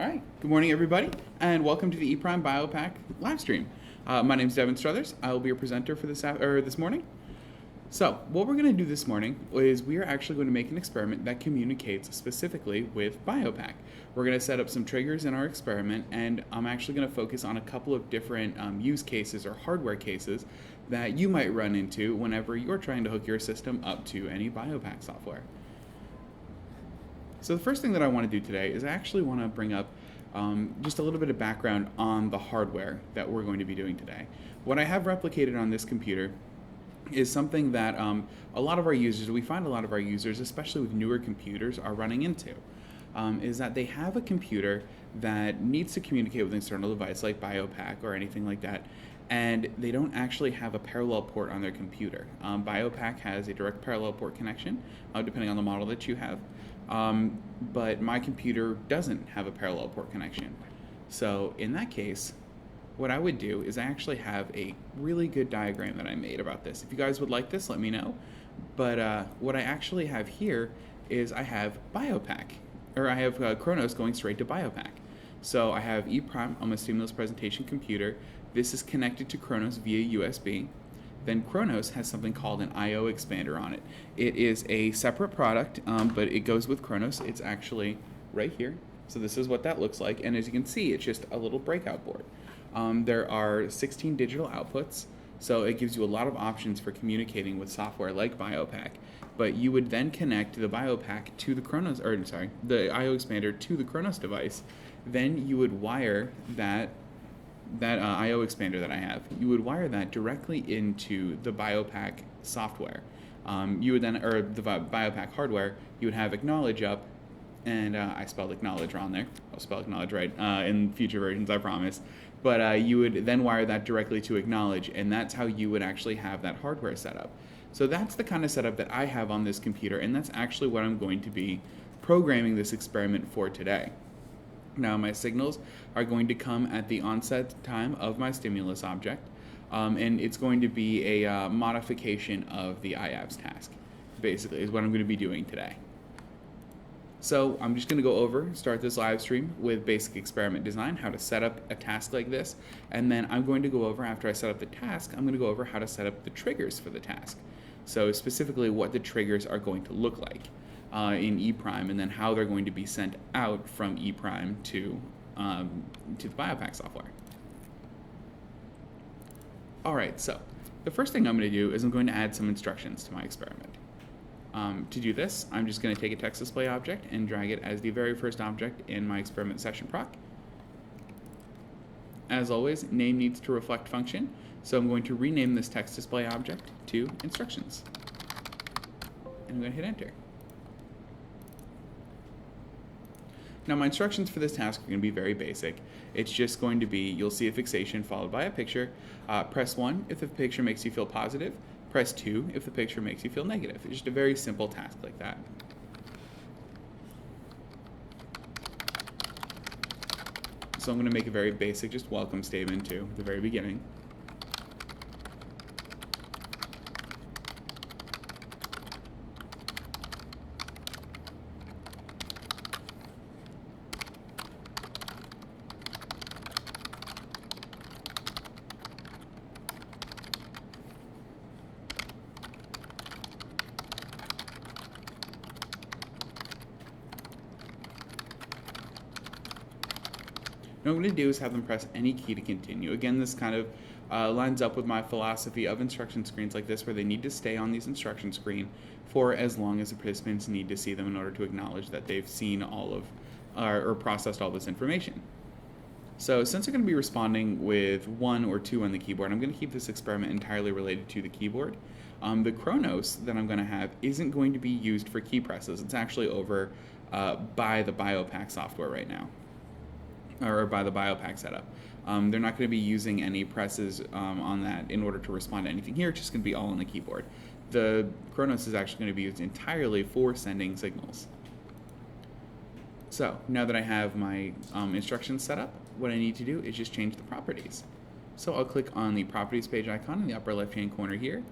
All right. Good morning, everybody, and welcome to the ePrime BioPAC live stream. My name is Devon. I will be your presenter for this morning. So, what we're going to do this morning is we are actually going to make an experiment that communicates specifically with BioPAC. We're going to set up some triggers in our experiment, and I'm actually going to focus on a couple of different use cases or hardware cases that you might run into whenever you're trying to hook your system up to any BioPAC software. So the first thing that I want to do today is I actually want to bring up just a little bit of background on the hardware that we're going to be doing today. What I have replicated on this computer is something that a lot of our users, we find a lot of our users, especially with newer computers, are running into, is that they have a computer that needs to communicate with an external device like BioPAC or anything like that, and they don't actually have a parallel port on their computer. BioPAC has a direct parallel port connection, depending on the model that you have. But my computer doesn't have a parallel port connection. So in that case, what I would do is I actually have a really good diagram that I made about this. If you guys would like this, let me know. But what I actually have here is I have BioPAC, or I have Kronos going straight to BioPAC. So I have ePrime on my stimulus presentation computer. This is connected to Kronos via USB. Then Kronos has something called an I/O expander on it. It is a separate product, but it goes with Kronos. It's actually right here. So this is what that looks like. And as you can see, it's just a little breakout board. There are 16 digital outputs, so it gives you a lot of options for communicating with software like BioPAC. But you would then connect the BioPAC to the Kronos, or sorry, the I/O expander to the Kronos device. Then you would wire that I/O expander that I have, you would wire that directly into the BioPAC software. You would then, or the BioPAC hardware, you would have acknowledge up, and I spelled acknowledge wrong there. I'll spell acknowledge right in future versions, I promise. But you would then wire that directly to acknowledge, and that's how you would actually have that hardware set up. So that's the kind of setup that I have on this computer, and that's actually what I'm going to be programming this experiment for today. Now my signals are going to come at the onset time of my stimulus object, and it's going to be a modification of the IABS task, basically, is what I'm going to be doing today. So I'm just going to go over, start this live stream with basic experiment design, how to set up a task like this, and then I'm going to go over, after I set up the task, I'm going to go over how to set up the triggers for the task. So specifically what the triggers are going to look like in ePrime, and then how they're going to be sent out from ePrime to the BioPAC software. All right, so the first thing I'm going to do is I'm going to add some instructions to my experiment. To do this, I'm just going to take a text display object and drag it as the very first object in my experiment session proc. As always, name needs to reflect function, so I'm going to rename this text display object to instructions. And I'm going to hit enter. Now my instructions for this task are going to be very basic. It's just going to be, you'll see a fixation followed by a picture. Press 1 if the picture makes you feel positive. Press 2 if the picture makes you feel negative. It's just a very simple task like that. So I'm going to make a very basic, just welcome statement too, at the very beginning. What I'm going to do is have them press any key to continue. Again, this kind of lines up with my philosophy of instruction screens like this, where they need to stay on these instruction screen for as long as the participants need to see them in order to acknowledge that they've seen all of, or processed all this information. So since they're going to be responding with 1 or 2 on the keyboard, I'm going to keep this experiment entirely related to the keyboard. The Kronos that I'm going to have isn't going to be used for key presses. It's actually over by the BioPAC software right now, or by the BioPAC setup. They're not going to be using any presses on that in order to respond to anything here. It's just going to be all on the keyboard. The Kronos is actually going to be used entirely for sending signals. So now that I have my instructions set up, what I need to do is just change the properties. So I'll click on the properties page icon in the upper left hand corner here,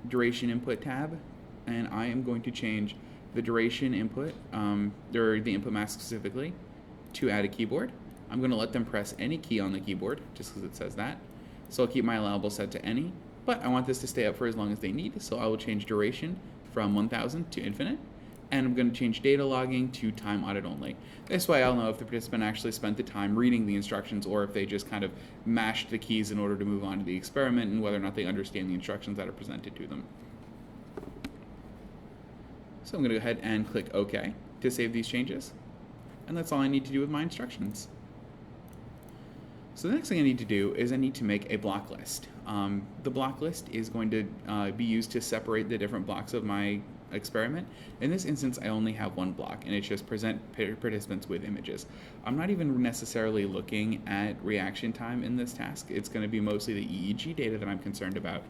duration input tab, and I am going to change the duration input, or the input mask specifically, to add a keyboard. I'm going to let them press any key on the keyboard, just because it says that. So I'll keep my allowable set to any, but I want this to stay up for as long as they need, so I will change duration from 1000 to infinite, and I'm going to change data logging to time audit only. This way I'll know if the participant actually spent the time reading the instructions or if they just kind of mashed the keys in order to move on to the experiment, and whether or not they understand the instructions that are presented to them. So I'm going to go ahead and click OK to save these changes, and that's all I need to do with my instructions. So the next thing I need to do is I need to make a block list. The block list is going to be used to separate the different blocks of my experiment. In this instance, I only have one block, and it's just present participants with images. I'm not even necessarily looking at reaction time in this task. It's going to be mostly the EEG data that I'm concerned about.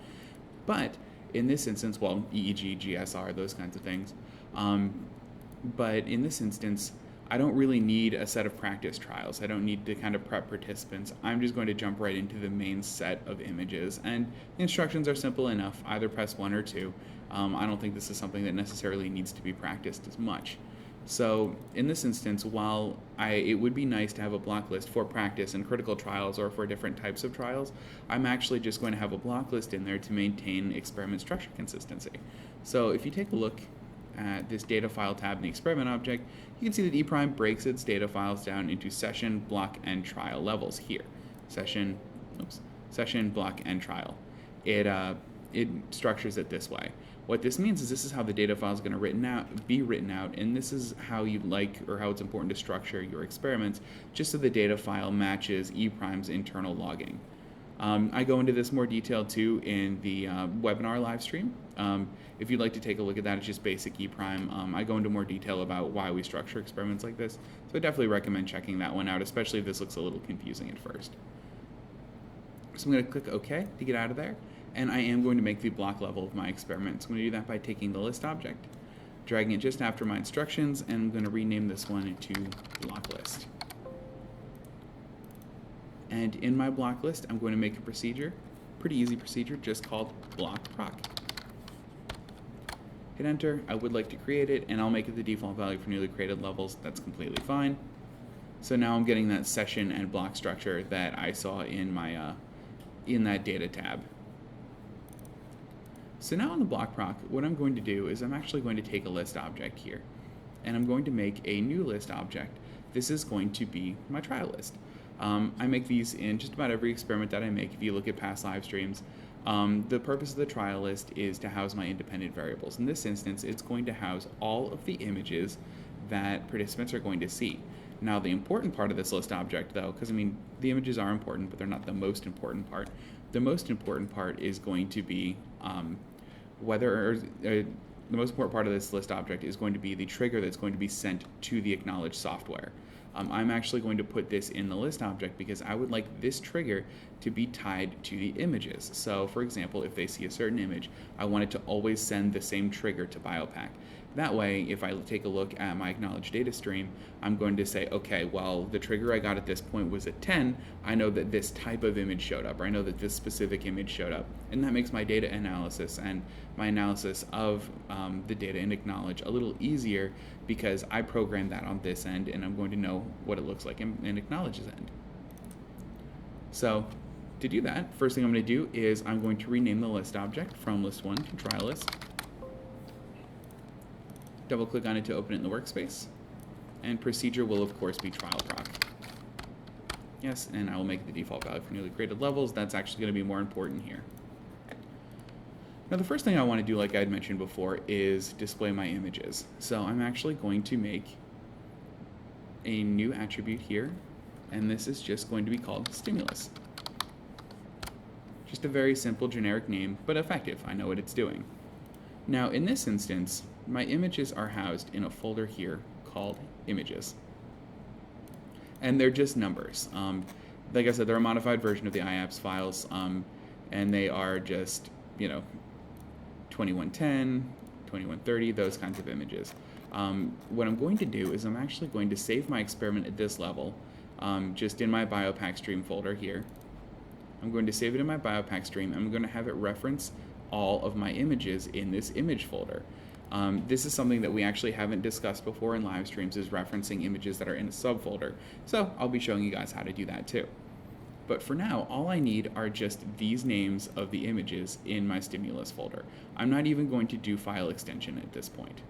But in this instance, well, EEG, GSR, those kinds of things. But in this instance, I don't really need a set of practice trials. I don't need to kind of prep participants. I'm just going to jump right into the main set of images, and the instructions are simple enough. Either press 1 or 2. I don't think this is something that necessarily needs to be practiced as much. So in this instance, while it would be nice to have a block list for practice and critical trials or for different types of trials, I'm actually just going to have a block list in there to maintain experiment structure consistency. So if you take a look at this data file tab in the experiment object, you can see that E' breaks its data files down into session, block, and trial levels here. Session, block, and trial. It structures it this way. What this means is this is how the data file is going to be written out, and this is how you'd like, or how it's important to structure your experiments, just so the data file matches E''s internal logging. I go into this more detail too in the webinar live stream. If you'd like to take a look at that, it's just basic E'. I go into more detail about why we structure experiments like this, so I definitely recommend checking that one out, especially if this looks a little confusing at first. So I'm going to click OK to get out of there, and I am going to make the block level of my experiment. So I'm going to do that by taking the list object, dragging it just after my instructions, and I'm going to rename this one to block list. And in my block list, I'm going to make a procedure, pretty easy procedure, just called block proc. Hit enter. I would like to create it, and I'll make it the default value for newly created levels. That's completely fine. So now I'm getting that session and block structure that I saw in my in that data tab. So now on the block proc, what I'm going to do is I'm actually going to take a list object here, and I'm going to make a new list object. This is going to be my trial list. I make these in just about every experiment that I make. If you look at past live streams, the purpose of the trial list is to house my independent variables. In this instance, it's going to house all of the images that participants are going to see. Now, the important part of this list object, though, because I mean, the images are important, but they're not the most important part. The most important part is going to be the most important part of this list object is going to be the trigger that's going to be sent to the acknowledged software. I'm actually going to put this in the list object because I would like this trigger to be tied to the images. So, for example, if they see a certain image, I want it to always send the same trigger to BIOPAC. That way, if I take a look at my acknowledged data stream, I'm going to say, okay, well, the trigger I got at this point was at 10. I know that this type of image showed up, or I know that this specific image showed up. And that makes my data analysis and my analysis of the data in acknowledge a little easier because I programmed that on this end, and I'm going to know what it looks like in acknowledge's end. So to do that, first thing I'm going to do is I'm going to rename the list object from list1 to trial list. Double click on it to open it in the workspace, and procedure will of course be trial proc. Yes, and I will make the default value for newly created levels. That's actually going to be more important here. Now the first thing I want to do, like I had mentioned before, is display my images. So I'm actually going to make a new attribute here, and this is just going to be called stimulus. Just a very simple generic name, but effective. I know what it's doing. Now in this instance, my images are housed in a folder here called images. And they're just numbers. Like I said, they're a modified version of the IAPS files, and they are just, 2110, 2130, those kinds of images. What I'm going to do is I'm actually going to save my experiment at this level, just in my BIOPAC stream folder here. I'm going to save it in my BIOPAC stream, and I'm going to have it reference all of my images in this image folder. This is something that we actually haven't discussed before in live streams, is referencing images that are in a subfolder. So I'll be showing you guys how to do that too. But for now, all I need are just these names of the images in my stimulus folder. I'm not even going to do file extension at this point.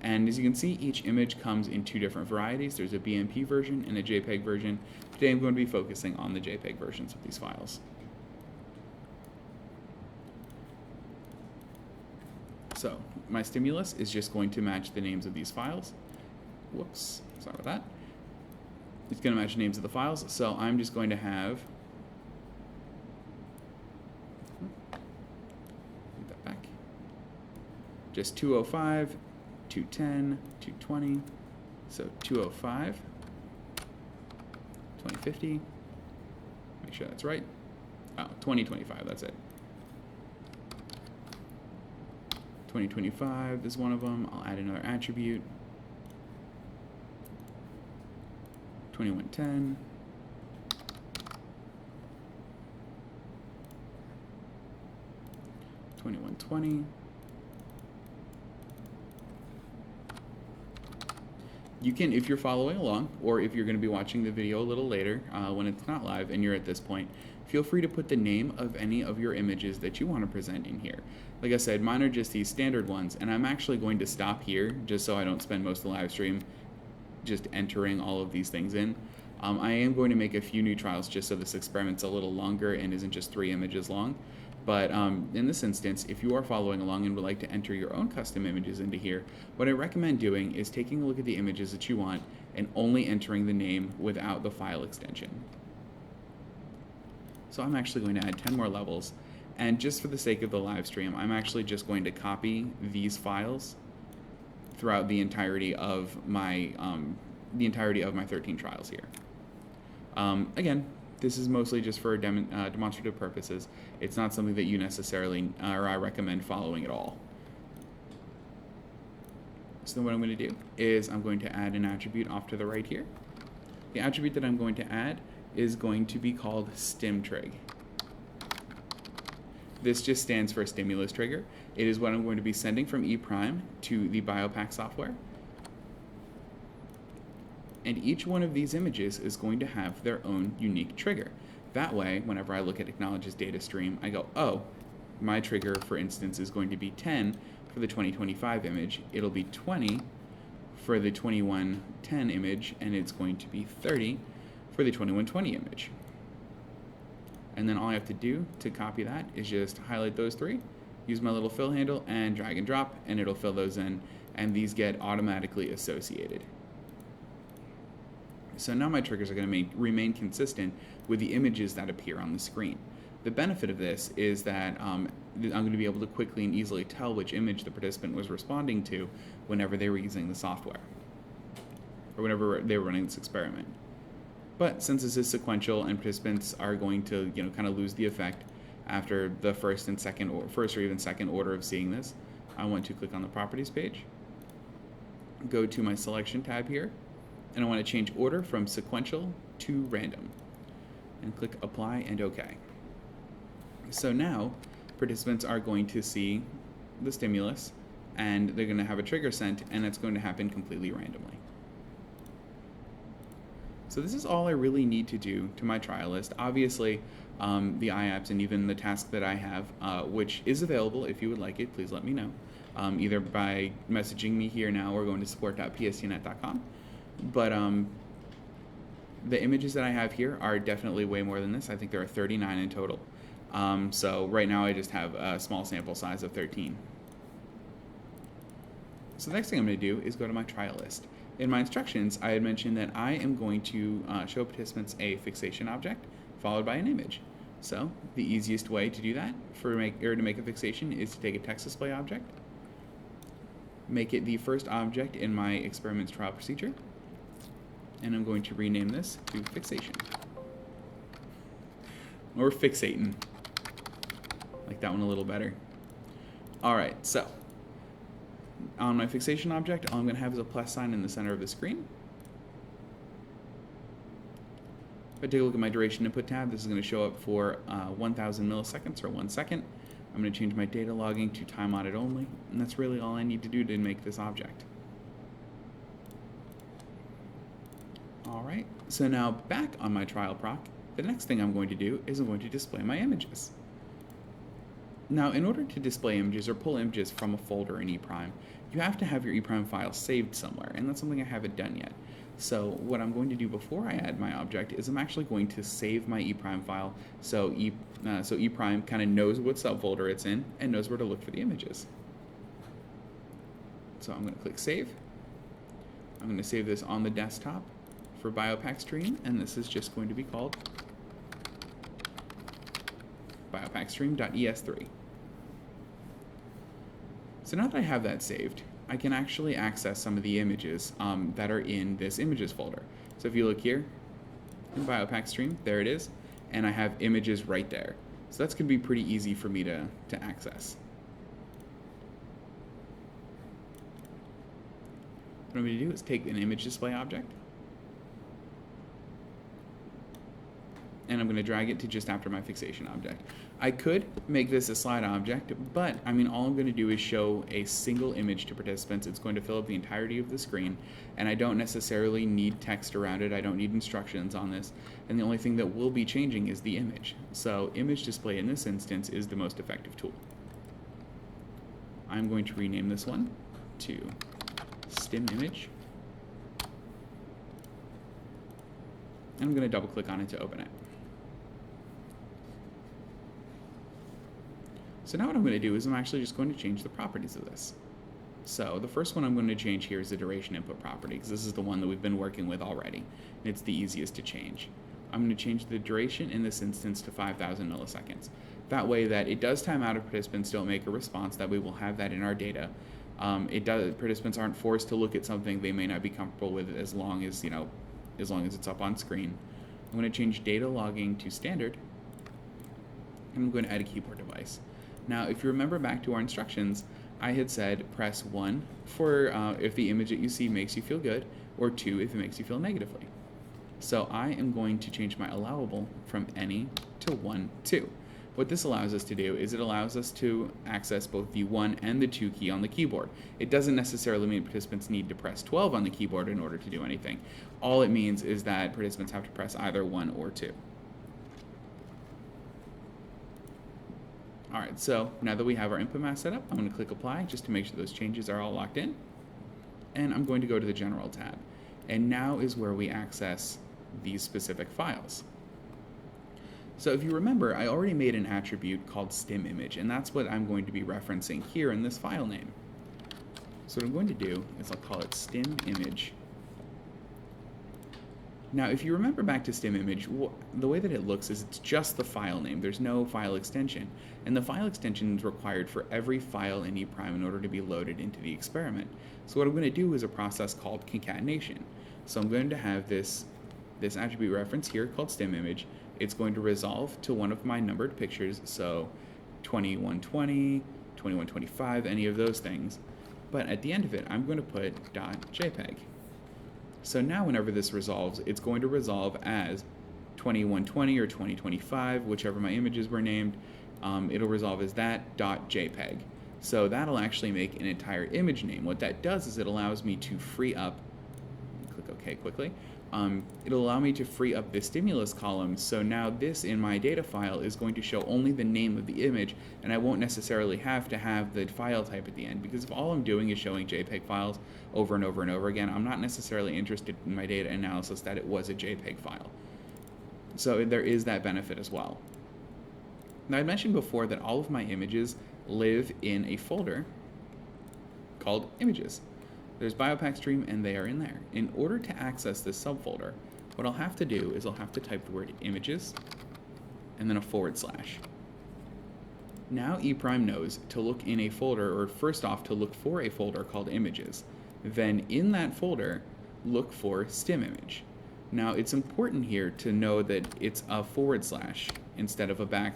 And as you can see, each image comes in two different varieties. There's a BMP version and a JPEG version. Today I'm going to be focusing on the JPEG versions of these files. So my stimulus is just going to match the names of these files. Whoops, sorry about that. It's going to match the names of the files, so I'm just going to have, get that back, just 205, 210, 220, so 205, 2050, make sure that's right, 2025, that's it. 2025 is one of them. I'll add another attribute. 2110. 2120. You can, if you're following along, or if you're going to be watching the video a little later when it's not live and you're at this point, feel free to put the name of any of your images that you want to present in here. Like I said, mine are just these standard ones, and I'm actually going to stop here just so I don't spend most of the live stream just entering all of these things in. I am going to make a few new trials just so this experiment's a little longer and isn't just 3 images long. But in this instance, if you are following along and would like to enter your own custom images into here, what I recommend doing is taking a look at the images that you want and only entering the name without the file extension. So I'm actually going to add 10 more levels, and just for the sake of the live stream, I'm actually just going to copy these files throughout the entirety of my 13 trials here. Again, this is mostly just for demonstrative purposes. It's not something that you necessarily or I recommend following at all. So what I'm going to do is I'm going to add an attribute off to the right here. The attribute that I'm going to add is going to be called StimTrig. This just stands for stimulus trigger. It is what I'm going to be sending from E' to the BIOPAC software. And each one of these images is going to have their own unique trigger. That way, whenever I look at Acknowledge's data stream, I go, oh, my trigger, for instance, is going to be 10 for the 2025 image. It'll be 20 for the 2110 image, and it's going to be 30 for the 2120 image. And then all I have to do to copy that is just highlight those 3, use my little fill handle, and drag and drop, and it'll fill those in, and these get automatically associated. So now my triggers are going to remain consistent with the images that appear on the screen. The benefit of this is that I'm going to be able to quickly and easily tell which image the participant was responding to whenever they were using the software, or whenever they were running this experiment. But since this is sequential and participants are going to kind of lose the effect after the first or even second order of seeing this, I want to click on the properties page, go to my selection tab here, and I want to change order from sequential to random, and click apply and OK. So now participants are going to see the stimulus, and they're going to have a trigger sent, and it's going to happen completely randomly. So this is all I really need to do to my trial list. Obviously, the IAPS and even the task that I have, which is available if you would like it, please let me know, either by messaging me here now or going to support.pstnet.com. But the images that I have here are definitely way more than this. I think there are 39 in total. So right now I just have a small sample size of 13. So the next thing I'm going to do is go to my trial list. In my instructions, I had mentioned that I am going to show participants a fixation object followed by an image. So the easiest way to do that to make a fixation is to take a text display object, make it the first object in my experiment's trial procedure, and I'm going to rename this to fixation. Or fixating. Like that one a little better. Alright, so on my fixation object, all I'm going to have is a plus sign in the center of the screen. If I take a look at my duration input tab, this is going to show up for 1,000 milliseconds or 1 second. I'm going to change my data logging to time audit only, and that's really all I need to do to make this object. All right, so now back on my trial proc, the next thing I'm going to do is I'm going to display my images. Now, in order to display images or pull images from a folder in ePrime, you have to have your ePrime file saved somewhere, and that's something I haven't done yet. So what I'm going to do before I add my object is I'm actually going to save my ePrime file so ePrime kind of knows what subfolder it's in and knows where to look for the images. So I'm going to click Save. I'm going to save this on the desktop for BIOPAC stream, and this is just going to be called biopacstream.es3. So now that I have that saved, I can actually access some of the images that are in this images folder. So if you look here in BIOPAC stream, there it is, and I have images right there. So that's going to be pretty easy for me to access. What I'm going to do is take an image display object, and I'm going to drag it to just after my fixation object. I could make this a slide object, but I mean, all I'm going to do is show a single image to participants. It's going to fill up the entirety of the screen, and I don't necessarily need text around it. I don't need instructions on this, and the only thing that will be changing is the image. So image display in this instance is the most effective tool. I'm going to rename this one to stim image, and I'm going to double click on it to open it. So now what I'm going to do is I'm actually just going to change the properties of this. So the first one I'm going to change here is the duration input property, because this is the one that we've been working with already, and it's the easiest to change. I'm going to change the duration in this instance to 5,000 milliseconds. That way that it does time out if participants don't make a response, that we will have that in our data. Participants aren't forced to look at something they may not be comfortable with as long as it's up on screen. I'm going to change data logging to standard, and I'm going to add a keyboard device. Now, if you remember back to our instructions, I had said press 1 for if the image that you see makes you feel good, or 2 if it makes you feel negatively. So I am going to change my allowable from any to 1, 2. What this allows us to do is it allows us to access both the 1 and the 2 key on the keyboard. It doesn't necessarily mean participants need to press 12 on the keyboard in order to do anything. All it means is that participants have to press either 1 or 2. All right, so now that we have our input mask set up, I'm going to click Apply just to make sure those changes are all locked in. And I'm going to go to the General tab. And now is where we access these specific files. So if you remember, I already made an attribute called stim image, and that's what I'm going to be referencing here in this file name. So what I'm going to do is I'll call it stim image. Now, if you remember back to stim image, the way that it looks is it's just the file name. There's no file extension. And the file extension is required for every file in ePrime in order to be loaded into the experiment. So what I'm going to do is a process called concatenation. So I'm going to have this attribute reference here called stim image. It's going to resolve to one of my numbered pictures, so 2120, 2125, any of those things. But at the end of it, I'm going to put .jpeg. So now whenever this resolves, it's going to resolve as 2120 or 2025, whichever my images were named. It'll resolve as that .jpeg. So that'll actually make an entire image name. What that does is it allows me to free up, click OK quickly, it'll allow me to free up the stimulus column. So now this in my data file is going to show only the name of the image, and I won't necessarily have to have the file type at the end, because if all I'm doing is showing JPEG files over and over and over again, I'm not necessarily interested in my data analysis that it was a JPEG file. So there is that benefit as well. Now I mentioned before that all of my images live in a folder called images. There's BIOPAC stream, and they are in there. In order to access this subfolder, what I'll have to do is I'll have to type the word images and then a /. Now ePrime knows to look in a folder, or first off to look for a folder called images. Then in that folder, look for stim image. Now it's important here to know that it's a / instead of a \.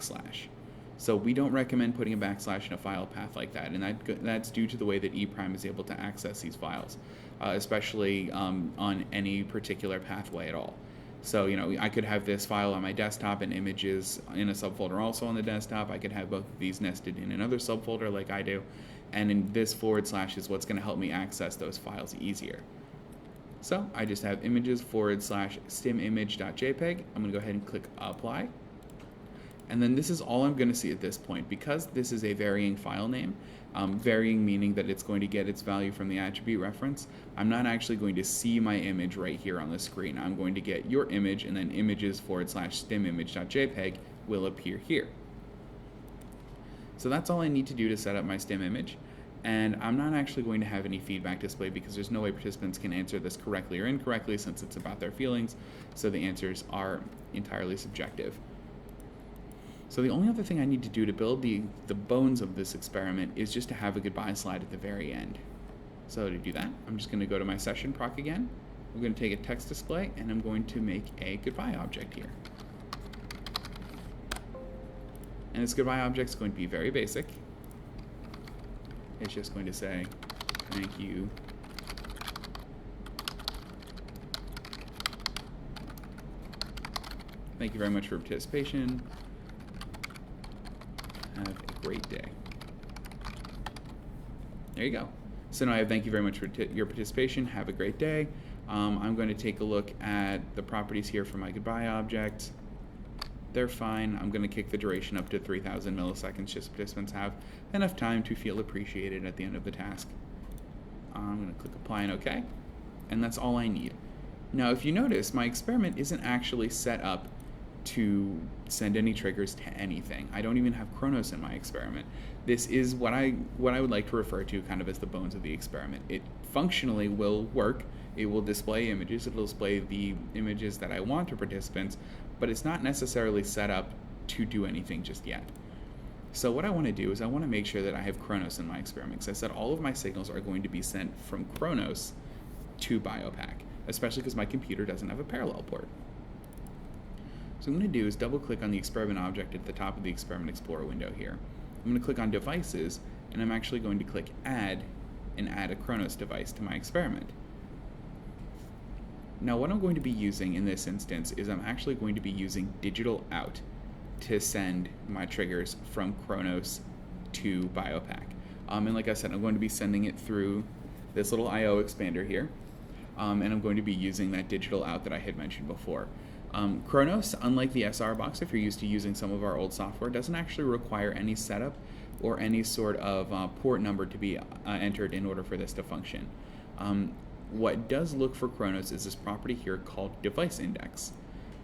So we don't recommend putting a / in a file path like that, and that's due to the way that ePrime is able to access these files, especially on any particular pathway at all. So, I could have this file on my desktop and images in a subfolder also on the desktop. I could have both of these nested in another subfolder like I do. And in this / is what's going to help me access those files easier. So I just have images / stimimage.jpg. I'm going to go ahead and click apply. And then this is all I'm going to see at this point. Because this is a varying file name, varying meaning that it's going to get its value from the attribute reference, I'm not actually going to see my image right here on the screen. I'm going to get your image, and then images / stimimage.jpg will appear here. So that's all I need to do to set up my stim image. And I'm not actually going to have any feedback display because there's no way participants can answer this correctly or incorrectly since it's about their feelings, so the answers are entirely subjective. So the only other thing I need to do to build the bones of this experiment is just to have a goodbye slide at the very end. So to do that, I'm just going to go to my session proc again. I'm going to take a text display, and I'm going to make a goodbye object here. And this goodbye object is going to be very basic. It's just going to say, thank you. Thank you very much for your participation. Have a great day. There you go. So now I have thank you very much for your participation. Have a great day. I'm going to take a look at the properties here for my goodbye object. They're fine. I'm going to kick the duration up to 3,000 milliseconds just so participants have enough time to feel appreciated at the end of the task. I'm going to click apply and OK. And that's all I need. Now, if you notice, my experiment isn't actually set up to send any triggers to anything. I don't even have Chronos in my experiment. This is what I would like to refer to kind of as the bones of the experiment. It functionally will work. It will display images. It'll display the images that I want to participants, but it's not necessarily set up to do anything just yet. So what I want to do is I want to make sure that I have Chronos in my experiment, because I said all of my signals are going to be sent from Chronos to BIOPAC, especially because my computer doesn't have a parallel port. So what I'm going to do is double click on the experiment object at the top of the Experiment Explorer window here. I'm going to click on Devices, and I'm actually going to click Add and add a Chronos device to my experiment. Now what I'm going to be using in this instance is I'm actually going to be using digital out to send my triggers from Chronos to BIOPAC. And like I said, I'm going to be sending it through this little I/O expander here, and I'm going to be using that digital out that I had mentioned before. Chronos, unlike the SR box, if you're used to using some of our old software, doesn't actually require any setup or any sort of port number to be entered in order for this to function. What does look for Chronos is this property here called device index.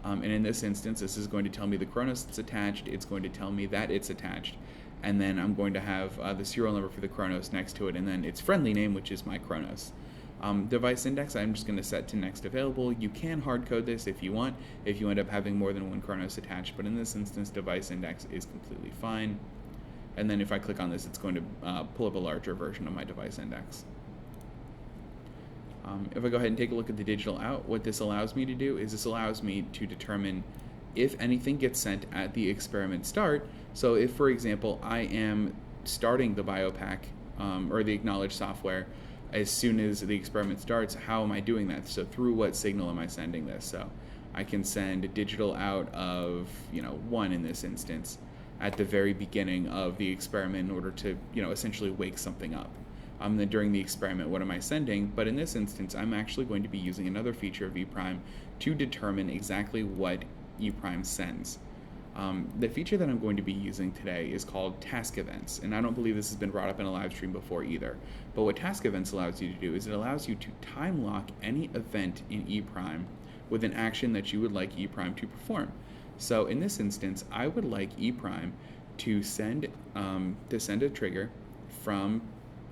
And in this instance, this is going to tell me the Chronos that's attached, it's going to tell me that it's attached, and then I'm going to have the serial number for the Chronos next to it, and then its friendly name, which is my Chronos. Device index, I'm just going to set to next available. You can hard code this if you want, if you end up having more than one Chronos attached, but in this instance, device index is completely fine. And then if I click on this, it's going to pull up a larger version of my device index. If I go ahead and take a look at the digital out, what this allows me to do is this allows me to determine if anything gets sent at the experiment start. So if, for example, I am starting the BIOPAC or the acknowledge software as soon as the experiment starts, how am I doing that? So through what signal am I sending this? So I can send a digital out of 1 in this instance at the very beginning of the experiment in order to essentially wake something up. Then during the experiment, what am I sending? But in this instance, I'm actually going to be using another feature of ePrime to determine exactly what ePrime sends. The feature that I'm going to be using today is called task events, and I don't believe this has been brought up in a live stream before either. But what task events allows you to do is it allows you to time lock any event in ePrime with an action that you would like ePrime to perform. So in this instance, I would like ePrime to send a trigger from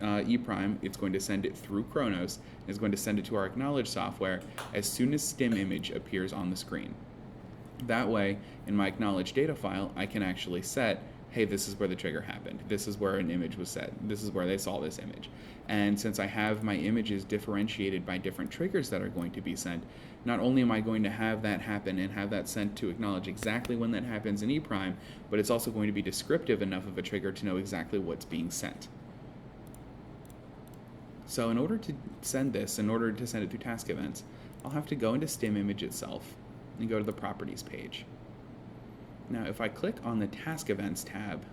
ePrime. It's going to send it through Chronos. It's going to send it to our acknowledge software as soon as stim image appears on the screen. That way, in my acknowledge data file, I can actually set, hey, this is where the trigger happened. This is where an image was set. This is where they saw this image. And since I have my images differentiated by different triggers that are going to be sent, not only am I going to have that happen and have that sent to acknowledge exactly when that happens in ePrime, but it's also going to be descriptive enough of a trigger to know exactly what's being sent. So in order to send it through task events, I'll have to go into stim image itself. and go to the Properties page. Now, if I click on the Task Events tab,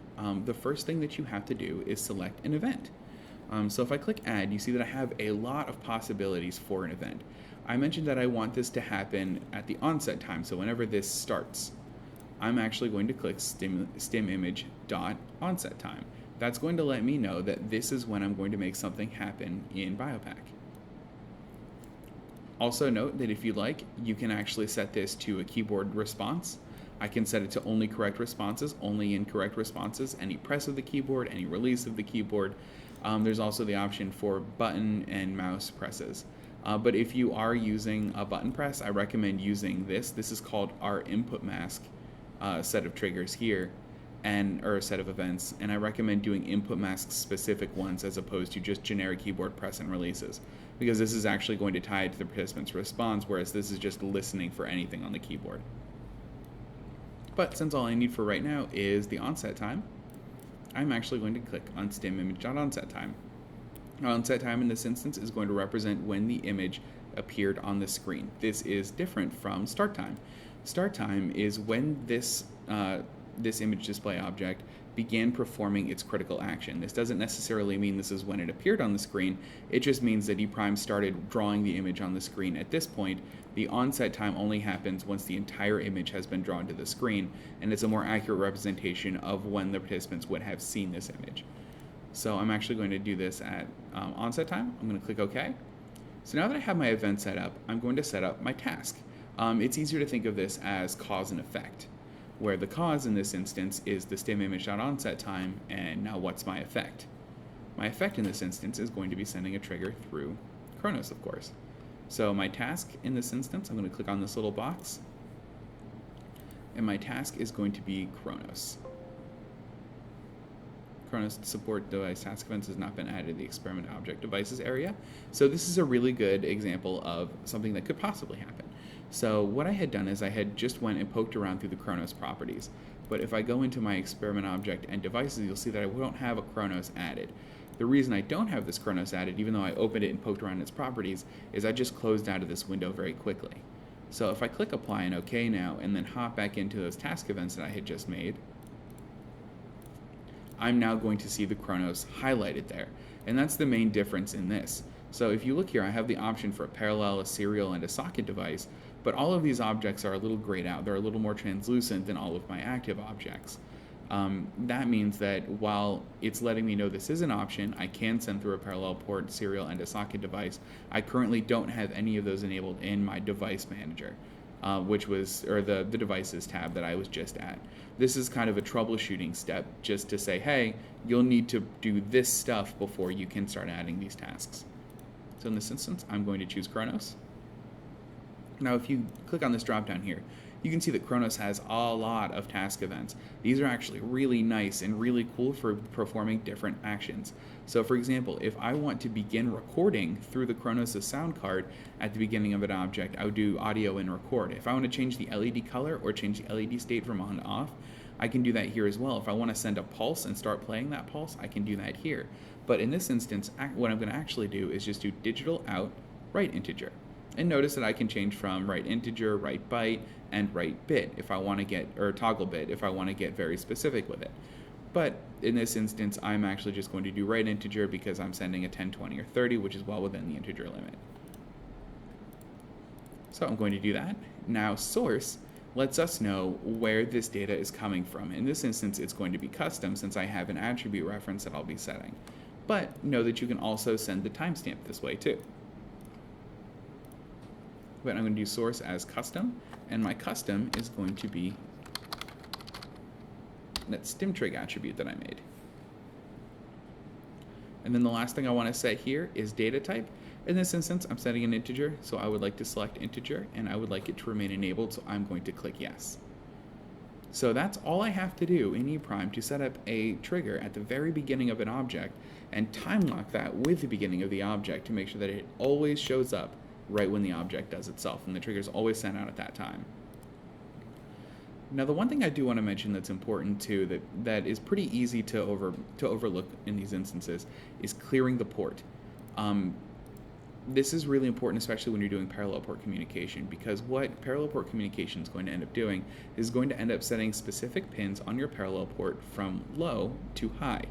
the first thing that you have to do is select an event. So if I click Add, you see that I have a lot of possibilities for an event. I mentioned that I want this to happen at the onset time, so whenever this starts. I'm actually going to click stimimage.onset time. That's going to let me know that this is when I'm going to make something happen in BIOPAC. Also note that if you like, you can actually set this to a keyboard response. I can set it to only correct responses, only incorrect responses, any press of the keyboard, any release of the keyboard. There's also the option for button and mouse presses. But if you are using a button press, I recommend using this. This is called our input mask set of triggers here, or a set of events, and I recommend doing input mask specific ones as opposed to just generic keyboard press and releases, because this is actually going to tie it to the participant's response, whereas this is just listening for anything on the keyboard. But since all I need for right now is the onset time, I'm actually going to click on stimimage.onset time. Onset time in this instance is going to represent when the image appeared on the screen. This is different from start time. Start time is when this image display object began performing its critical action. This doesn't necessarily mean this is when it appeared on the screen. It just means that ePrime started drawing the image on the screen. At this point, the onset time only happens once the entire image has been drawn to the screen, and it's a more accurate representation of when the participants would have seen this image. So I'm actually going to do this at onset time. I'm going to click OK. So now that I have my event set up, I'm going to set up my task. It's easier to think of this as cause and effect, where the cause in this instance is the stimimage.onset time, and now what's my effect? My effect in this instance is going to be sending a trigger through Chronos, of course. So my task in this instance, I'm going to click on this little box, and my task is going to be Chronos. Chronos support device task events has not been added to the experiment object devices area. So this is a really good example of something that could possibly happen. So what I had done is I had just went and poked around through the Chronos properties. But if I go into my experiment object and devices, you'll see that I don't have a Chronos added. The reason I don't have this Chronos added, even though I opened it and poked around its properties, is I just closed out of this window very quickly. So if I click apply and OK now, and then hop back into those task events that I had just made, I'm now going to see the Chronos highlighted there. And that's the main difference in this. So if you look here, I have the option for a parallel, a serial, and a socket device, but all of these objects are a little grayed out. They're a little more translucent than all of my active objects. That means that while it's letting me know this is an option, I can send through a parallel port, serial, and a socket device. I currently don't have any of those enabled in my device manager, the devices tab that I was just at. This is kind of a troubleshooting step just to say, hey, you'll need to do this stuff before you can start adding these tasks. So in this instance, I'm going to choose Chronos. Now, if you click on this drop down here, you can see that Chronos has a lot of task events. These are actually really nice and really cool for performing different actions. So for example, if I want to begin recording through the Chronos' sound card at the beginning of an object, I would do audio and record. If I want to change the LED color or change the LED state from on to off, I can do that here as well. If I want to send a pulse and start playing that pulse, I can do that here. But in this instance, what I'm going to actually do is just do digital out, write integer. And notice that I can change from write integer, write byte, and write bit if I want to get, or toggle bit if I want to get very specific with it. But in this instance, I'm actually just going to do write integer because I'm sending a 10, 20, or 30, which is well within the integer limit. So I'm going to do that. Now source lets us know where this data is coming from. In this instance, it's going to be custom since I have an attribute reference that I'll be setting. But know that you can also send the timestamp this way too. But I'm going to do source as custom, and my custom is going to be that stimtrig attribute that I made. And then the last thing I want to set here is data type. In this instance, I'm setting an integer, so I would like to select integer, and I would like it to remain enabled, so I'm going to click yes. So that's all I have to do in ePrime to set up a trigger at the very beginning of an object and time lock that with the beginning of the object to make sure that it always shows up right when the object does itself, and the trigger is always sent out at that time. Now, the one thing I do want to mention that's important too, that is pretty easy to overlook in these instances, is clearing the port. This is really important, especially when you're doing parallel port communication, because what parallel port communication is going to end up doing is going to end up setting specific pins on your parallel port from low to high.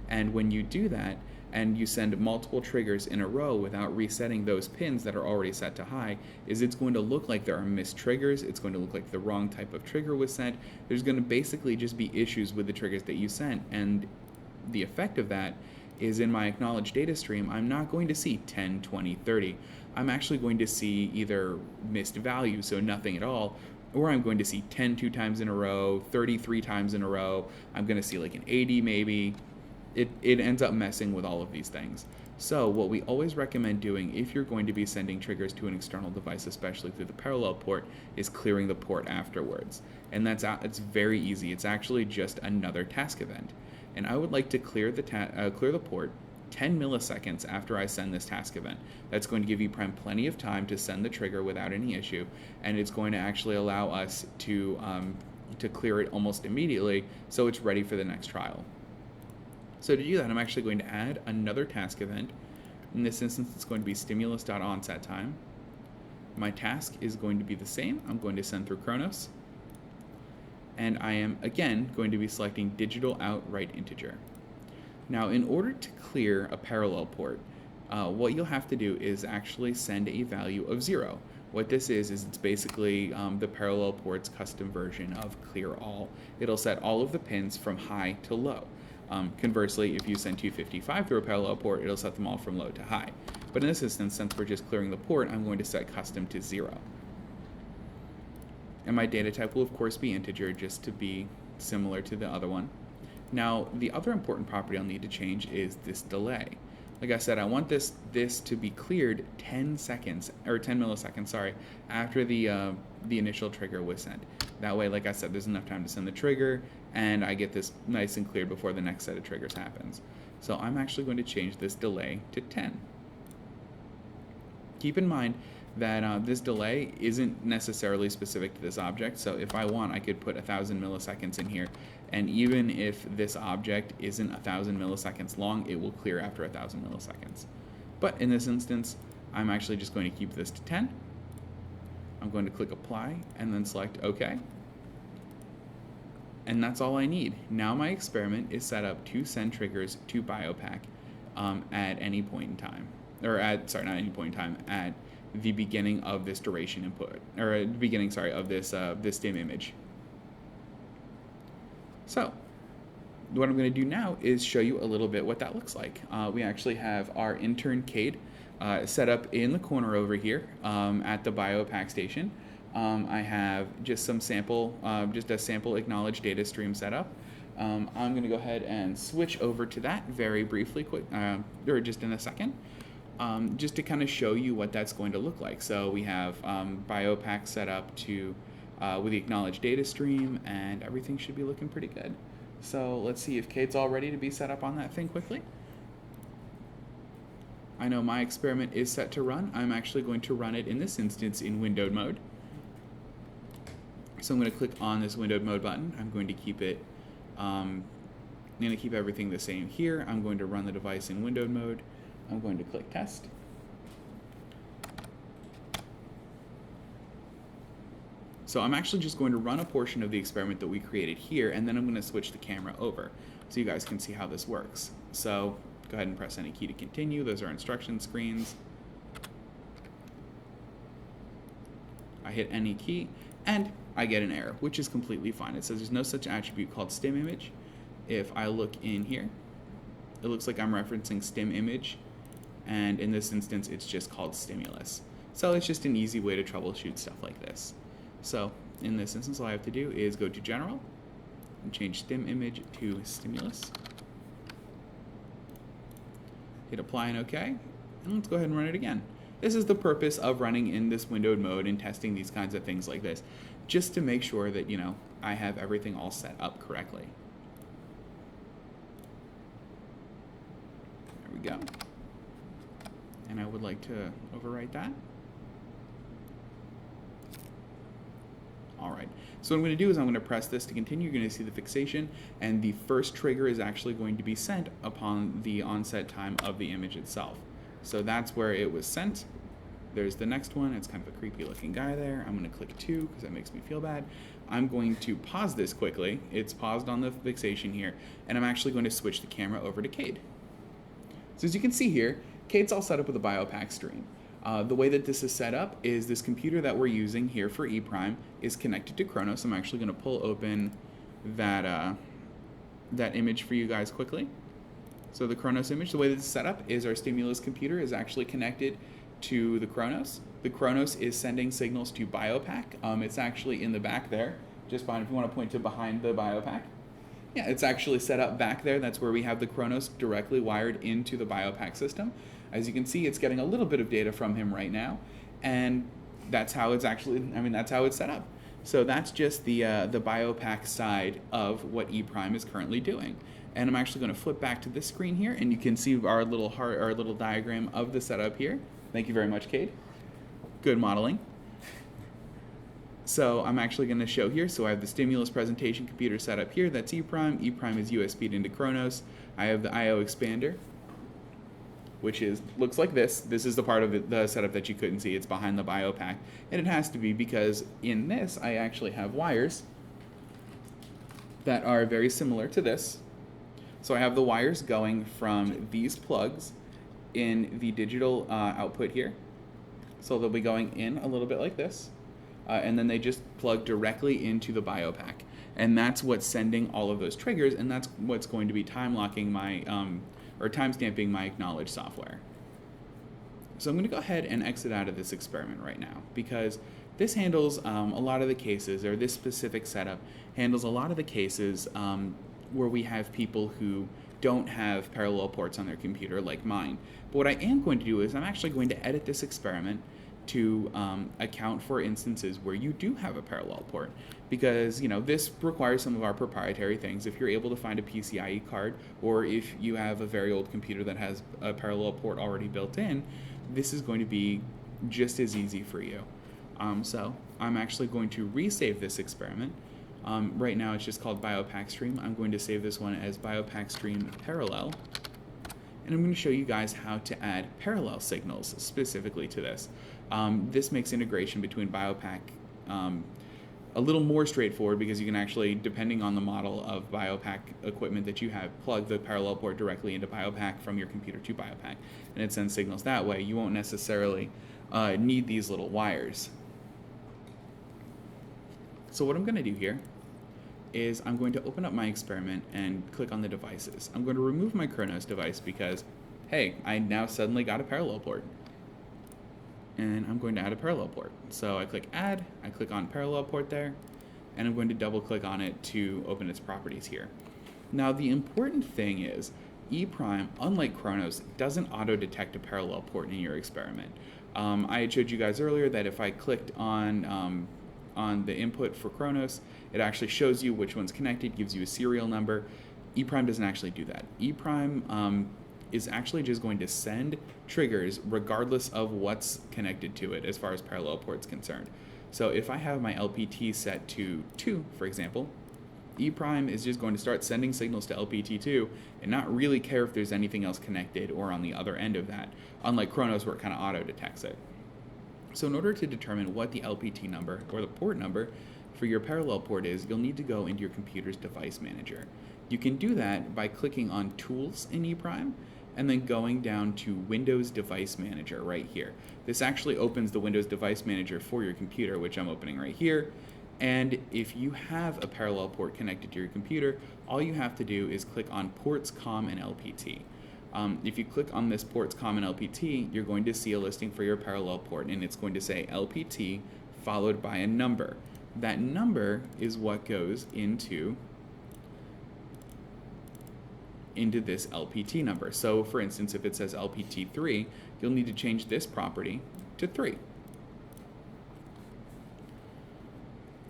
And when you do that, and you send multiple triggers in a row without resetting those pins that are already set to high, is it's going to look like there are missed triggers, it's going to look like the wrong type of trigger was sent, there's going to basically just be issues with the triggers that you sent, and the effect of that is in my acknowledged data stream, I'm not going to see 10, 20, 30. I'm actually going to see either missed value, so nothing at all, or I'm going to see 10 2 times in a row, 33 times in a row. I'm going to see like an 80 maybe. It ends up messing with all of these things. So what we always recommend doing if you're going to be sending triggers to an external device, especially through the parallel port, is clearing the port afterwards. And it's very easy. It's actually just another task event. And I would like to clear the port 10 milliseconds after I send this task event. That's going to give ePrime plenty of time to send the trigger without any issue, and it's going to actually allow us to clear it almost immediately so it's ready for the next trial. So to do that, I'm actually going to add another task event. In this instance, it's going to be stimulus.onsetTime. My task is going to be the same. I'm going to send through Chronos. And I am, again, going to be selecting digital out write integer. Now, in order to clear a parallel port, what you'll have to do is actually send a value of 0. What this is it's basically the parallel port's custom version of clear all. It'll set all of the pins from high to low. Conversely, if you send 255 through a parallel port, it'll set them all from low to high. But in this instance, since we're just clearing the port, I'm going to set custom to 0. And my data type will of course be integer, just to be similar to the other one. Now, the other important property I'll need to change is this delay. Like I said, I want this to be cleared 10 milliseconds, after the initial trigger was sent. That way, like I said, there's enough time to send the trigger, and I get this nice and cleared before the next set of triggers happens. So I'm actually going to change this delay to 10. Keep in mind that this delay isn't necessarily specific to this object, so if I want, I could put 1,000 milliseconds in here, and even if this object isn't 1,000 milliseconds long, it will clear after 1,000 milliseconds. But in this instance, I'm actually just going to keep this to 10. I'm going to click apply and then select OK. And that's all I need. Now my experiment is set up to send triggers to BIOPAC at any point in time. Not any point in time, at the beginning of this duration input, or at the beginning, of this stim image. So what I'm going to do now is show you a little bit what that looks like. We actually have our intern Cade set up in the corner over here at the BIOPAC station. I have just a sample acknowledged data stream set up. I'm going to go ahead and switch over to that very briefly, or just in a second. Just to kind of show you what that's going to look like. So we have BIOPAC set up with the acknowledged data stream, and everything should be looking pretty good. So let's see if Kate's all ready to be set up on that thing quickly. I know my experiment is set to run. I'm actually going to run it in this instance in windowed mode. So I'm going to click on this windowed mode button. I'm going to keep it. I'm going to keep everything the same here. I'm going to run the device in windowed mode. I'm going to click test. So I'm actually just going to run a portion of the experiment that we created here, and then I'm going to switch the camera over so you guys can see how this works. So go ahead and press any key to continue. Those are instruction screens. I hit any key, and I get an error, which is completely fine. It says there's no such attribute called stim image. If I look in here, it looks like I'm referencing stim image, and in this instance, it's just called stimulus. So it's just an easy way to troubleshoot stuff like this. So in this instance, all I have to do is go to General and change stim image to stimulus. Hit apply and OK, and let's go ahead and run it again. This is the purpose of running in this windowed mode and testing these kinds of things like this, just to make sure that, I have everything all set up correctly. There we go. And I would like to overwrite that. All right, so what I'm going to do is I'm going to press this to continue. You're going to see the fixation, and the first trigger is actually going to be sent upon the onset time of the image itself. So that's where it was sent. There's the next one. It's kind of a creepy looking guy there. I'm going to click 2 because that makes me feel bad. I'm going to pause this quickly. It's paused on the fixation here, and I'm actually going to switch the camera over to Cade. So as you can see here, Cade's all set up with a BIOPAC stream. The way that this is set up is this computer that we're using here for E Prime is connected to Kronos. I'm actually going to pull open that image for you guys quickly. So the Kronos image, the way that it's set up is our stimulus computer is actually connected to the Kronos. The Kronos is sending signals to BIOPAC. It's actually in the back there, just behind, if you want to point to behind the BIOPAC. Yeah, it's actually set up back there. That's where we have the Kronos directly wired into the BIOPAC system. As you can see, it's getting a little bit of data from him right now, and that's how it's actually, that's how it's set up. So that's just the BIOPAC side of what E Prime is currently doing. And I'm actually going to flip back to this screen here, and you can see our little diagram of the setup here. Thank you very much, Cade. Good modeling. So I'm actually going to show here. So I have the stimulus presentation computer set up here. That's E Prime. E Prime is USB'd into Kronos. I have the I/O expander, which looks like this. This is the part of the setup that you couldn't see. It's behind the BIOPAC, and it has to be because in this I actually have wires that are very similar to this. So I have the wires going from these plugs in the digital output here. So they'll be going in a little bit like this, and then they just plug directly into the BIOPAC. And that's what's sending all of those triggers, and that's what's going to be time locking my, or time stamping my acknowledge software. So I'm going to go ahead and exit out of this experiment right now, because this handles a lot of the cases, or this specific setup handles a lot of the cases where we have people who don't have parallel ports on their computer like mine. But what I am going to do is I'm actually going to edit this experiment to account for instances where you do have a parallel port, because this requires some of our proprietary things. If you're able to find a PCIe card, or if you have a very old computer that has a parallel port already built in, this is going to be just as easy for you. So I'm actually going to resave this experiment. Right now it's just called BIOPAC Stream. I'm going to save this one as BIOPAC Stream Parallel. And I'm going to show you guys how to add parallel signals specifically to this. This makes integration between BIOPAC a little more straightforward, because you can actually, depending on the model of BIOPAC equipment that you have, plug the parallel port directly into BIOPAC from your computer to BIOPAC, and it sends signals that way. You won't necessarily need these little wires. So what I'm going to do here is I'm going to open up my experiment and click on the devices. I'm going to remove my Kronos device because, hey, I now suddenly got a parallel port. And I'm going to add a parallel port. So I click add, I click on parallel port there, and I'm going to double click on it to open its properties here. Now the important thing is E Prime, unlike Kronos, doesn't auto detect a parallel port in your experiment. I had showed you guys earlier that if I clicked on the input for Kronos, it actually shows you which one's connected, gives you a serial number. E Prime doesn't actually do that. E Prime is actually just going to send triggers regardless of what's connected to it as far as parallel ports concerned. So if I have my LPT set to 2, for example, E Prime is just going to start sending signals to LPT2 and not really care if there's anything else connected or on the other end of that, unlike Kronos where it kind of auto detects it. So in order to determine what the LPT number or the port number for your parallel port is, you'll need to go into your computer's device manager. You can do that by clicking on Tools in E Prime and then going down to Windows Device Manager right here. This actually opens the Windows Device Manager for your computer, which I'm opening right here. And if you have a parallel port connected to your computer, all you have to do is click on Ports, COM, and LPT. If you click on this Ports, COM, and LPT, you're going to see a listing for your parallel port, and it's going to say LPT followed by a number. That number is what goes into this LPT number. So for instance, if it says LPT3, you'll need to change this property to 3.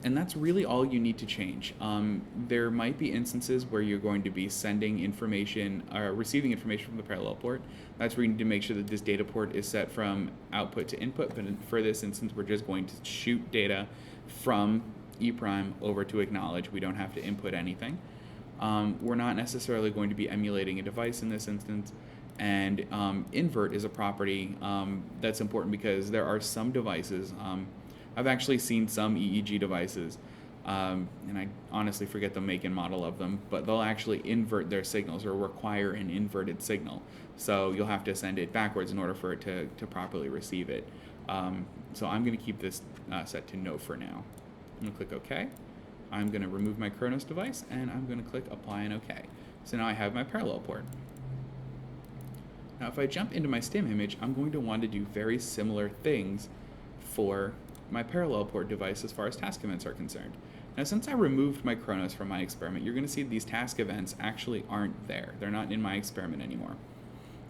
And that's really all you need to change. There might be instances where you're going to be sending information or receiving information from the parallel port. That's where you need to make sure that this data port is set from output to input, but for this instance, we're just going to shoot data from E Prime over to acknowledge. We don't have to input anything. We're not necessarily going to be emulating a device in this instance, And invert is a property that's important because there are some devices, I've actually seen some EEG devices, and I honestly forget the make and model of them, but they'll actually invert their signals or require an inverted signal. So you'll have to send it backwards in order for it to properly receive it. So I'm going to keep this set to no for now. I'm going to click OK. I'm going to remove my Kronos device, and I'm going to click Apply and OK. So now I have my parallel port. Now if I jump into my stim image, I'm going to want to do very similar things for my parallel port device as far as task events are concerned. Now since I removed my Kronos from my experiment, you're going to see these task events actually aren't there. They're not in my experiment anymore.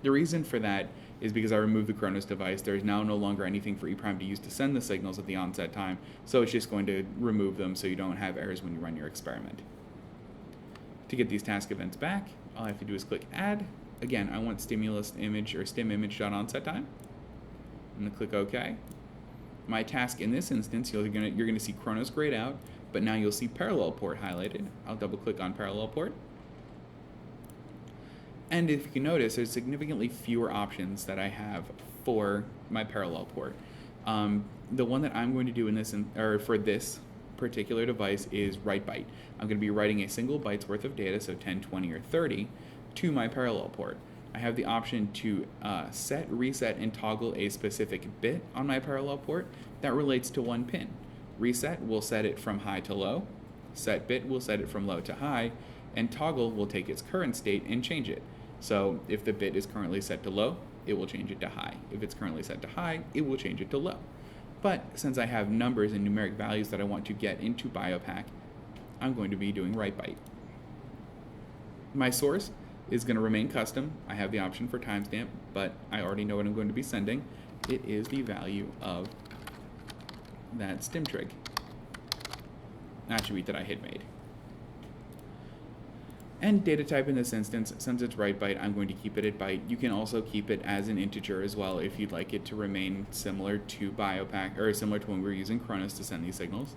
The reason for that is because I removed the Kronos device. There's now no longer anything for E' to use to send the signals at the onset time, so it's just going to remove them so you don't have errors when you run your experiment. To get these task events back, all I have to do is click Add. Again, I want stimulus image or stim image.onset time. I'm going to click OK. My task in this instance, you're going to see Kronos grayed out, but now you'll see parallel port highlighted. I'll double click on parallel port. And if you can notice, there's significantly fewer options that I have for my parallel port. The one that I'm going to do in this, for this particular device is write byte. I'm going to be writing a single byte's worth of data, so 10, 20, or 30, to my parallel port. I have the option to set, reset, and toggle a specific bit on my parallel port that relates to one pin. Reset will set it from high to low, set bit will set it from low to high, and toggle will take its current state and change it. So if the bit is currently set to low, it will change it to high. If it's currently set to high, it will change it to low. But since I have numbers and numeric values that I want to get into BIOPAC, I'm going to be doing write byte. My source is going to remain custom. I have the option for timestamp, but I already know what I'm going to be sending. It is the value of that stim trig attribute that I had made. And data type in this instance, since it's write byte, I'm going to keep it at byte. You can also keep it as an integer as well if you'd like it to remain similar to BIOPAC, or similar to when we were using Kronos to send these signals.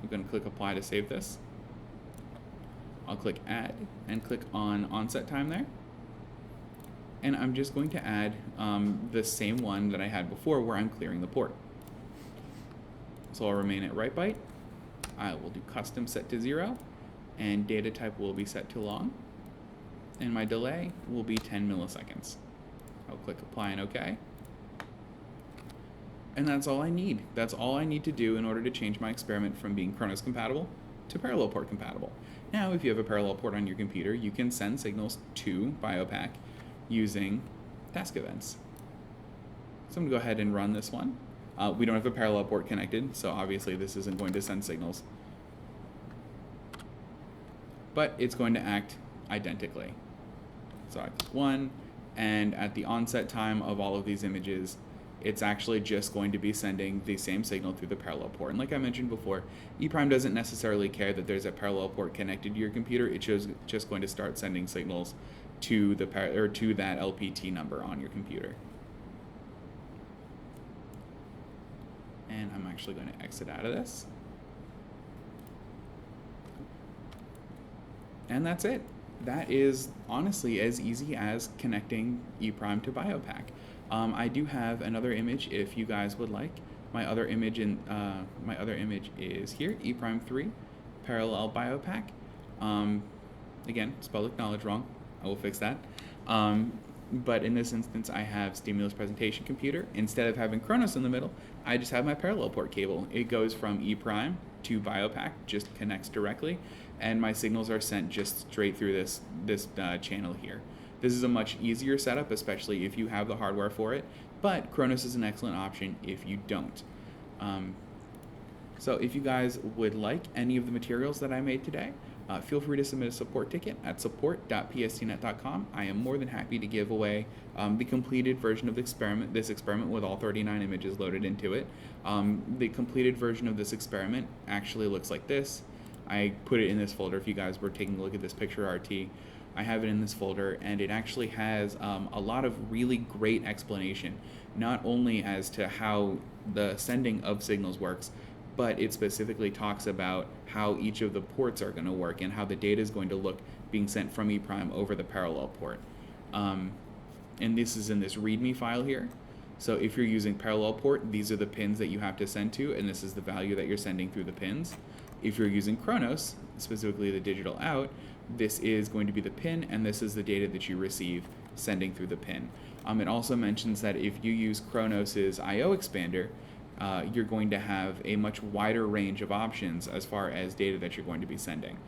I'm going to click Apply to save this. I'll click Add and click on onset time there. And I'm just going to add the same one that I had before where I'm clearing the port. So I'll remain at write byte. I will do custom set to 0, and data type will be set to long. And my delay will be 10 milliseconds. I'll click Apply and OK. And that's all I need. That's all I need to do in order to change my experiment from being Kronos compatible to parallel port compatible. Now, if you have a parallel port on your computer, you can send signals to BIOPAC using task events. So I'm going to go ahead and run this one. We don't have a parallel port connected, so obviously this isn't going to send signals. But it's going to act identically. So I click 1, and at the onset time of all of these images, it's actually just going to be sending the same signal through the parallel port. And like I mentioned before, E' doesn't necessarily care that there's a parallel port connected to your computer. It's just going to start sending signals to the to that LPT number on your computer. And I'm actually going to exit out of this. And that's it. That is honestly as easy as connecting E' to BIOPAC. I do have another image if you guys would like. My other image is here, E'3 parallel BIOPAC. Again, spelled acknowledge wrong. I will fix that. But in this instance, I have stimulus presentation computer. Instead of having Kronos in the middle, I just have my parallel port cable. It goes from E' to BIOPAC, just connects directly, and my signals are sent just straight through this channel here. This is a much easier setup, especially if you have the hardware for it, but Kronos is an excellent option if you don't. So if you guys would like any of the materials that I made today, feel free to submit a support ticket at support.pstnet.com. I am more than happy to give away the completed version of this experiment with all 39 images loaded into it. The completed version of this experiment actually looks like this. I put it in this folder if you guys were taking a look at this picture RT. I have it in this folder, and it actually has a lot of really great explanation, not only as to how the sending of signals works, but it specifically talks about how each of the ports are going to work and how the data is going to look being sent from E' over the parallel port. and this is in this README file here. So if you're using parallel port, these are the pins that you have to send to, and this is the value that you're sending through the pins. If you're using Kronos, specifically the digital out, this is going to be the pin, and this is the data that you receive sending through the pin. It also mentions that if you use Kronos's I/O expander, you're going to have a much wider range of options as far as data that you're going to be sending.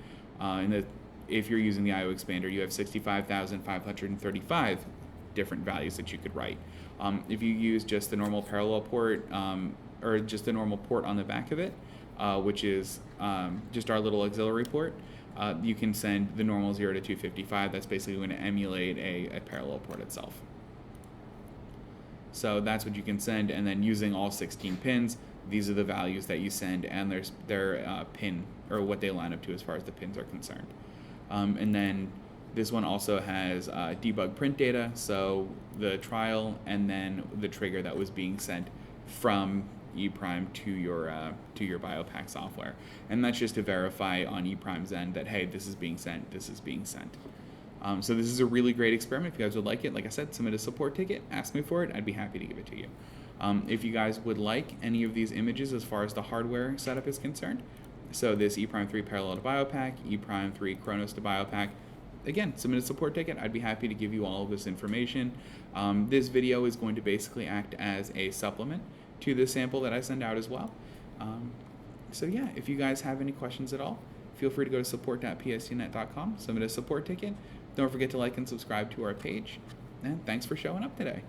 If you're using the I/O expander, you have 65,535 different values that you could write. If you use just the normal parallel port, or just the normal port on the back of it, which is just our little auxiliary port, you can send the normal 0 to 255. That's basically going to emulate a parallel port itself. So that's what you can send, and then using all 16 pins, these are the values that you send, and their pin, or what they line up to as far as the pins are concerned. And then this one also has debug print data, so the trial and then the trigger that was being sent from ePrime to your BIOPAC software. And that's just to verify on ePrime's end that, hey, this is being sent, this is being sent. So this is a really great experiment. If you guys would like it, like I said, submit a support ticket, ask me for it, I'd be happy to give it to you. If you guys would like any of these images as far as the hardware setup is concerned, so this ePrime 3 parallel to BIOPAC, ePrime 3 Kronos to BIOPAC, again, submit a support ticket, I'd be happy to give you all of this information. This video is going to basically act as a supplement to the sample that I send out as well. So yeah, if you guys have any questions at all, feel free to go to support.pstunet.com, submit a support ticket. Don't forget to like and subscribe to our page. And thanks for showing up today.